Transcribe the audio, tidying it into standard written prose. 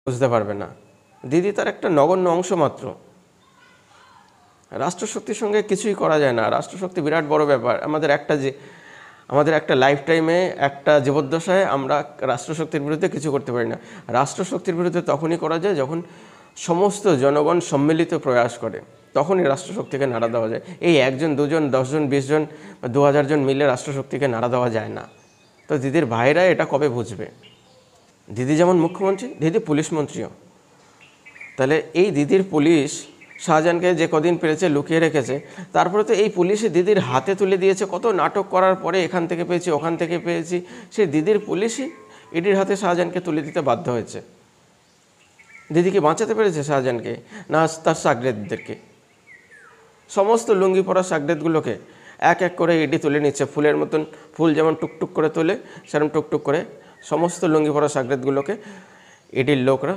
বুঝতে পারবে না। দিদি তার একটা নগণ্য অংশ মাত্র। রাষ্ট্রশক্তির সঙ্গে কিছুই করা যায় না। রাষ্ট্রশক্তি বিরাট বড় ব্যাপার। আমাদের একটা লাইফ টাইমে, একটা জীবদ্দশায় আমরা রাষ্ট্রশক্তির বিরুদ্ধে কিছু করতে পারি না। রাষ্ট্রশক্তির বিরুদ্ধে তখনই করা যায় যখন সমস্ত জনগণ সম্মিলিত প্রয়াস করে, তখনই রাষ্ট্রশক্তিকে নাড়া দেওয়া যায়। এই 1 জন 2 জন 10 জন 20 জন বা 2000 জন মিলে রাষ্ট্রশক্তিকে নাড়া দেওয়া যায় না। তো দিদির ভাইরা এটা কবে বুঝবে? দিদি যেমন মুখ্যমন্ত্রী, দিদি পুলিশ মন্ত্রীও। তাহলে এই দিদির পুলিশ শাহজাহানকে যে কদিন পেরেছে লুকিয়ে রেখেছে, তারপরে তো এই পুলিশই দিদির হাতে তুলে দিয়েছে। কত নাটক করার পরে এখান থেকে পেয়েছি, ওখান থেকে পেয়েছি, সেই দিদির পুলিশই ইডির হাতে শাহজাহানকে তুলে দিতে বাধ্য হয়েছে। দিদি কি বাঁচাতে পেরেছে শাহজাহানকে? না তার সাগরেদদেরকে? সমস্ত লুঙ্গি পরা সাগরেদগুলোকে এক এক করে ইডি তুলে নিচ্ছে। ফুলের মতন, ফুল যেমন টুকটুক করে তোলে, সেরকম টুকটুক করে সমস্ত লুঙ্গি পরা সাগরেদগুলোকে ইডির লোকরা